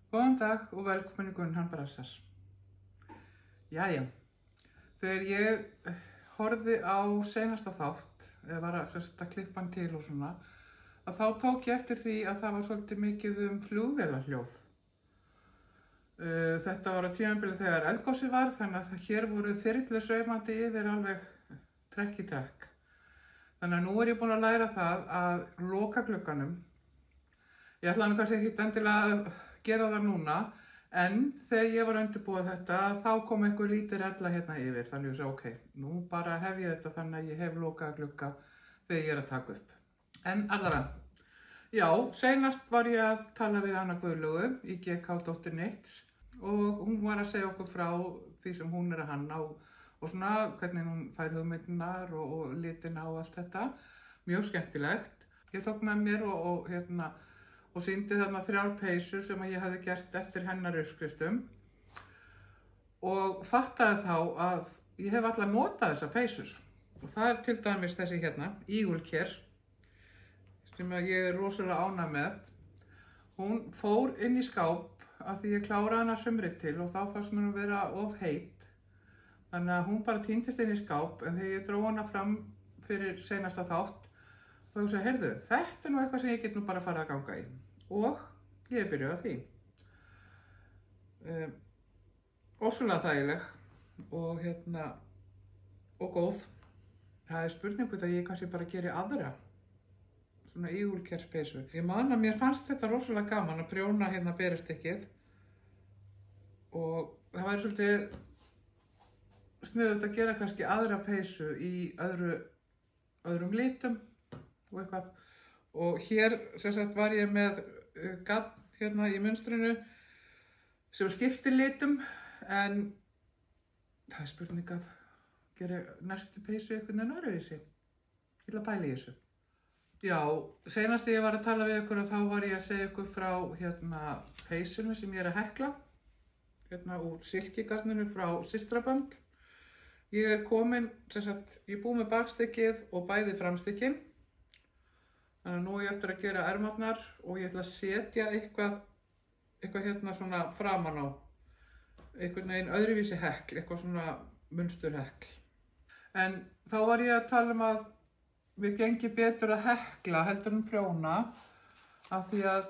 Góðan dag og velkomin í Gunnhan Brassar. Jæja, þegar ég horfði á seinasta þátt, eða var að klippa hann til og svona, að þá tók ég eftir því að það var svolítið mikið flugvélahljóð. Þetta var á tímabili þegar eldgosið var, þannig að hér voru þyrlur saumandi yfir alveg trekk í trekk. Þannig að nú er ég búin að læra það að loka glugganum. Ég ætla nú kannski ekki endilega að gera það núna, en þegar ég var að undirbúa þetta, þá kom einhver lítil rella hérna yfir, þannig að ég sagði, ok, nú bara hef ég þetta þannig að ég hef lokað glugga þegar ég er að taka upp. En allavega, já, seinast var ég að tala við hana Guðlaugu í GK.net og hún var að segja okkur frá því sem hún er að hanna og svona hvernig hún fær hugmyndirnar og litina og allt þetta. Mjög skemmtilegt. Ég tók með mér og sýndi þarna 3 peysur sem ég hafði gert eftir hennar uppskriftum og fattaði þá að ég hef alla notað þessar peysur. Og það er til dæmis þessi hérna, Eagle Care, sem ég er rosalega ánægð með. Hún fór inn í skáp af því ég kláraði hana sumrið til og þá fannst mér hún vera of heit. Þannig að hún bara týndist inn í skáp, en þegar ég dró hana fram fyrir seinasta þátt, þá hugsaði, heyrðu, þetta er nú eitthvað sem ég get nú bara farið að ganga í. Og ég byrjaði á því. Ósvölega þægileg og góð. Það er spurning hvort að ég kannski bara geri aðra svona Eagle Care peysu. Ég man að mér fannst þetta rosalega gaman að prjóna hérna beristykkið og það væri svolítið sniðugt að gera kannski aðra peysu í öðrum litum og eitthvað. Og hér sem sagt var ég með gadd hérna í munstrinu sem skiptir litum, en það er spurning að gera næstu peysu einhvern veginn öðruvísi. Ég ætla að pæla í þessu. Já, seinast þegar ég var að tala við ykkur og þá var ég að segja ykkur frá peysunni sem ég er að hekla. Úr silkigarninu frá Systrabönd. Ég er komin, sem sagt, ég er búin með bakstykkið og bæði framstykkin. Þannig að nú er ég eftir að gera ermarnar og ég ætla að setja eitthvað hérna svona framan á. Einhvern veginn öðruvísi hekl, eitthvað svona munsturhekl. En þá var ég að tala að mér gengi betur að hekla heldur en prjóna af því að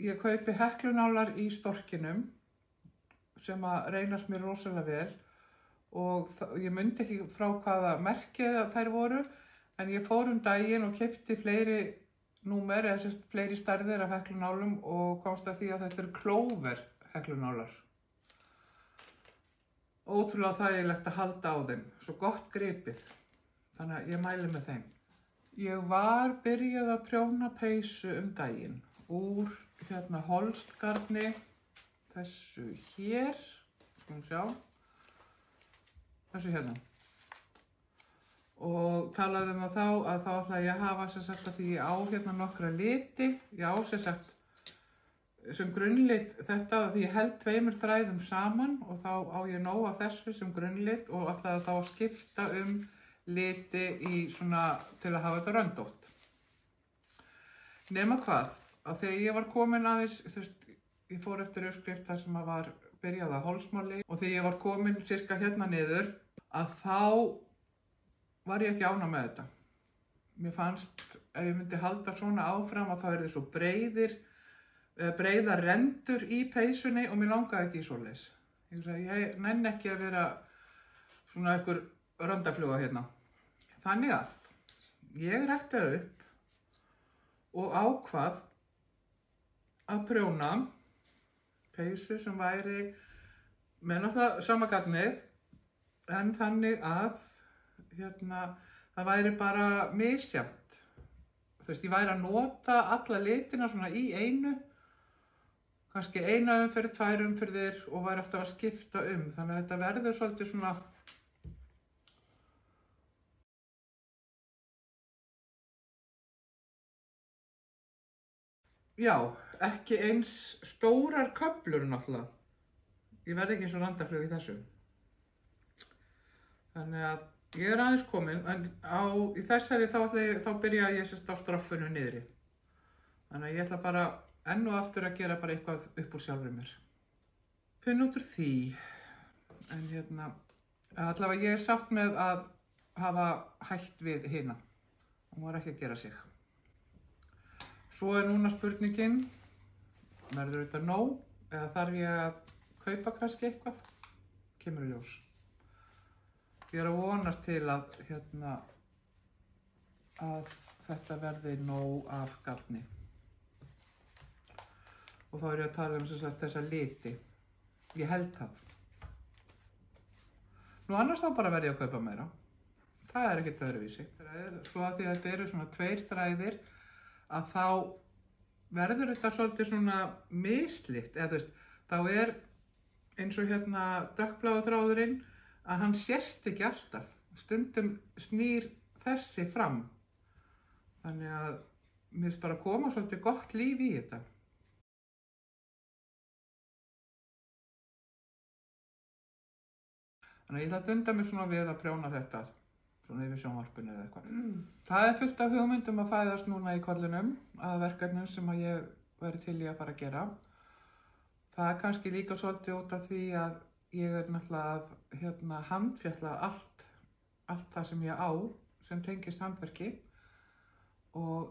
ég kaupi heklunálar í storkinum sem að reynast mér rosalega vel og ég mundi ekki frá hvaða merkið þær voru, en ég fór daginn og keypti fleiri númer eða fleiri stærðir af heklunálum og komst að því að þetta eru Clover heklunálar. Ótrúlega þægilegt að halda á þeim, svo gott gripið, þannig að ég mæli með þeim. Ég var byrjuð að prjóna peysu daginn úr Holstgarni, þessu hér, skulum sjá, þessu hérna. Og talaði að þá ætla ég að hafa sem sagt að því ég á nokkra liti, ég á sem sagt sem grunnlit þetta því ég held 2 þræðum saman og þá á ég nóg af þessu sem grunnlit og ætlaði þá að skipta liti í svona til að hafa þetta röndótt. Nema hvað, að þegar ég var komin aðeins, ég fór eftir uppskrift þar sem var byrjað að hálsmáli og þegar ég var komin cirka hérna niður, að þá var ég ekki ánægð með þetta. Mér fannst ef ég myndi halda svona áfram að þá er þið svo breiðar rendur í peysunni og mér langaði ekki í svoleiðis. Ég nenni ekki að vera svona einhver röndafluga hérna. Þannig að ég ræktaði upp og ákvað að prjóna peysu sem væri með náttúrulega sama gagnið, en þannig að það væri bara misjafnt. Ég væri að nota alla litina svona í einu, kannski eina umferð, 2 umferðir og væri alltaf að skipta þannig að þetta verður svolítið svona já, ekki eins stórar köflur náttúrulega. Ég verði ekki eins og randaflug í þessu. Þannig að Ég er aðeins komin, en í þessari þá byrja ég sérst á straffinu niðri. Þannig að ég ætla bara enn og aftur að gera bara eitthvað upp úr sjálfur mér. Finn út úr því. En allavega ég er sátt með að hafa hætt við hina. Hún var ekki að gera sig. Svo er núna spurningin, verður þetta nóg eða þarf ég að kaupa kannski eitthvað? Kemur í ljós. Ég er að vonast til að þetta verði nóg af gagni. Og þá er ég að tala þessa liti. Ég held það. Nú annars þá bara verð ég að kaupa meira. Það er ekkert öðruvísi. Svo að því að þetta eru svona 2 þræðir að þá verður þetta svolítið svona mislitt. Eða þú veist, þá er eins og dökkbláa þráðurinn að hann sést ekki alltaf. Stundum snýr þessi fram. Þannig að mér finnst bara að koma svolítið gott líf í þetta. Þannig að ég ætla að dunda mig svona við að prjóna þetta svona yfir sjónvarpinu eða eitthvað. Það er fullt af hugmyndum að fæðast núna í kollinum að verkefnum sem að ég væri til í að fara að gera. Það er kannski líka svolítið út af því að ég er náttúrulega að handfjatla allt það sem ég á sem tengist handverki og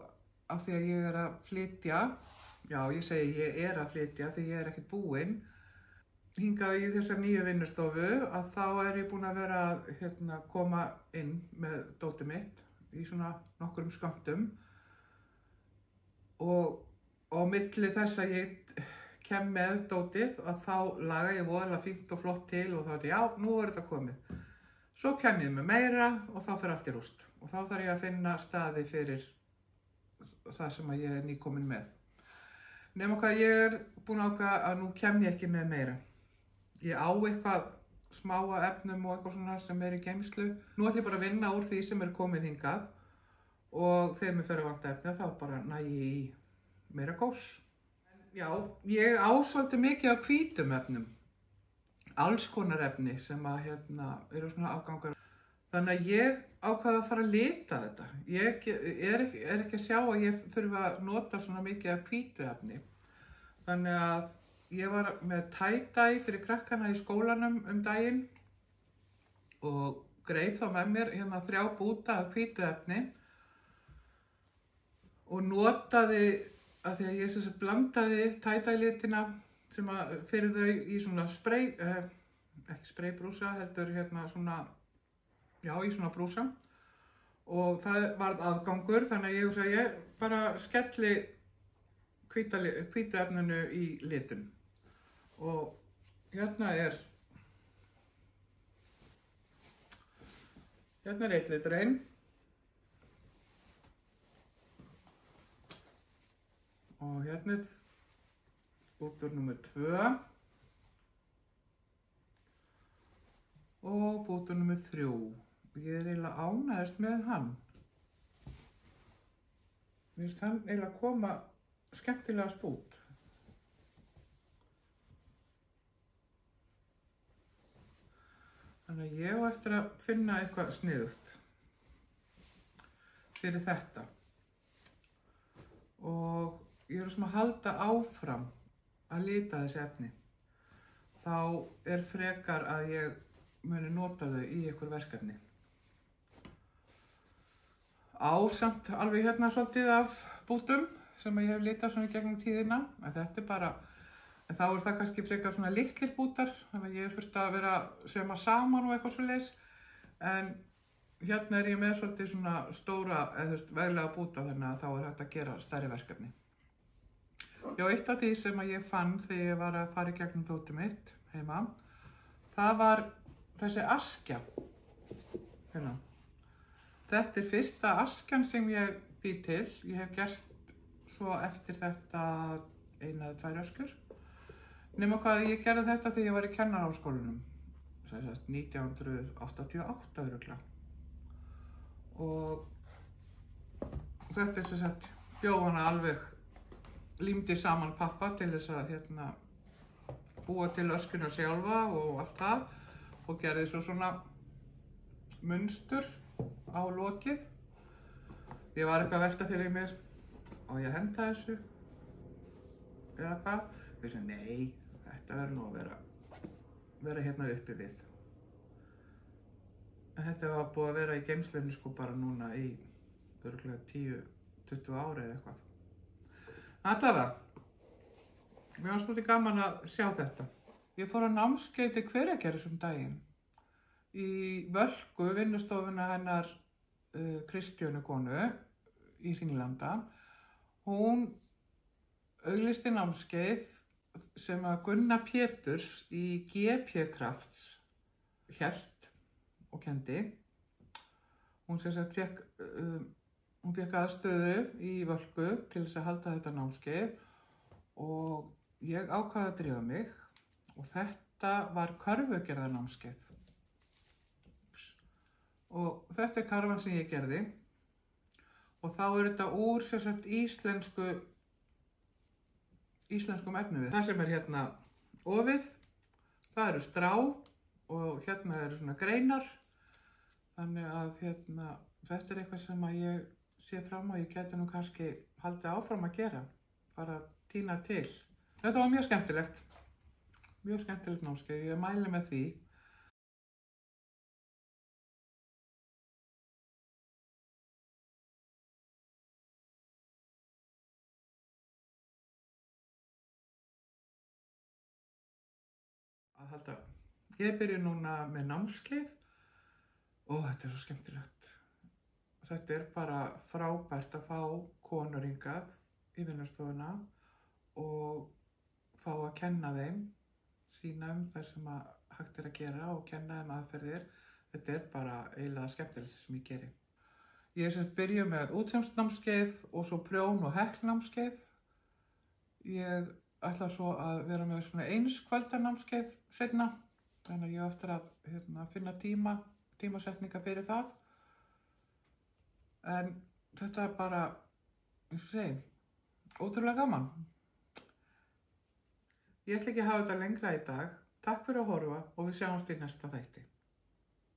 af því að ég er að flytja, já ég segi ég er að flytja því ég er ekkert búin, hingað í þessar nýju vinnustofu að þá er ég búin að vera að koma inn með dótið mitt í svona nokkrum skömmtum og á milli þess að ég kem með dótið að þá laga ég voðalega fínt og flott til og þá er já, nú er þetta komið. Svo kem ég með meira og þá fer allt í rúst og þá þarf ég að finna staði fyrir það sem að ég er nýkomin með. Nema hvað ég er búin að ákveða að nú kem ég ekki með meira. Ég á eitthvað smáa efnum og eitthvað svona sem er í geymslu. Nú ætlum ég bara að vinna úr því sem er komið hingað og þegar mér fer að vanta efni þá bara næ ég í meira gós. Já, ég á svolítið mikið af hvítum efnum. Alls konar efni sem að eru svona afgangar. Þannig að ég ákvað að fara að lita þetta. Ég er ekki að sjá að ég þurfa að nota svona mikið af hvítu efni. Þannig að ég var með tie-dye fyrir krakkana í skólanum daginn og greip þá með mér 3 búta af hvítu efni og notaði, af því að ég blandaði tie-dye litina sem fyrir þau í svona ekki spraybrúsa, heldur svona, já í svona brúsa og það varð afgangur þannig að ég bara skelli hvítu efninu í litun. Og er 1 litrinn og er bútur nummer 2 og bútur nummer 3. Ég er eiginlega ánægðist með hann. Mér finnst hann eiginlega koma skemmtilegast út. Þannig að ég á eftir að finna eitthvað sniðugt fyrir þetta. Og ég er að halda áfram að lita þessi efni. Þá er frekar að ég muni nota þau í einhver verkefni. Ásamt alveg svolítið af bútum sem ég hef litað svona í gegnum tíðina. En þetta er bara En þá er það kannski frekar svona litlir bútar, þannig að ég þurfti að vera sauma saman og eitthvað svoleiðis. En er ég með svolítið svona stóra, eða veglega búta, þannig að þá er hægt að gera stærri verkefni. Já, eitt af því sem ég fann þegar ég var að fara í gegnum dótið mitt heima, það var þessi askja. Þetta er fyrsta askjan sem ég bý til. Ég hef gert svo eftir þetta 1 eða 2 öskjur. Nema hvað ég gerði þetta þegar ég var í kennaraháskólanum, 1988 örugglega. Og þetta er bjó hana alveg, límdi saman pappa til þess að búa til öskjuna sjálfa og allt það og gerði svo svona munstur á lokið. Ég var eitthvað að velta fyrir mér og ég henda þessu eða hvað. Ég segi nei, þetta verður nú að vera hérna uppi við. En þetta var búið að vera í geymslunni sko bara núna í örugglega 10-20 ári eða eitthvað. Þetta var. Mér var svolítið gaman að sjá þetta. Ég fór á námskeið til Hveragerðis daginn í Völku, vinnustofuna hennar Kristjönu konu í Hringlanda. Hún auglýsti námskeið sem að Gunna Péturs í GP Crafts hélt og kendi. Hún sem sagt fékk aðstöðu í Völku til þess að halda þetta námskeið og ég ákvað að drífa mig og þetta var körfugerðarnámskeið. Og þetta karfan sem ég gerði og þá þetta úr sem sagt íslenskum efnivið. Það sem hérna ofið, það eru strá og hérna eru svona greinar. Þannig að þetta eitthvað sem að ég sé fram og ég geti nú kannski haldið áfram að gera, bara að tína til. Þetta var mjög skemmtilegt námskeið, ég mæli með því. Ég byrja núna með námskeið og þetta svo skemmtilegt. Þetta bara frábært að fá konur hingað í vinnustofuna og fá að kenna þeim, sýna þær sem hægt að gera og kenna þeim aðferðir. Þetta bara eiginlega skemmtilegt sem ég geri. Ég byrja með útsemsnámskeið og svo prjón- og heklnámskeið. Ég ætla svo að vera með svona einskvöldanámskeið seinna. Þannig að ég á eftir að finna tímasetninga fyrir það. En þetta bara, eins og segi, ótrúlega gaman. Ég ætla ekki að hafa þetta lengra í dag. Takk fyrir að horfa og við sjáumst í næsta þætti.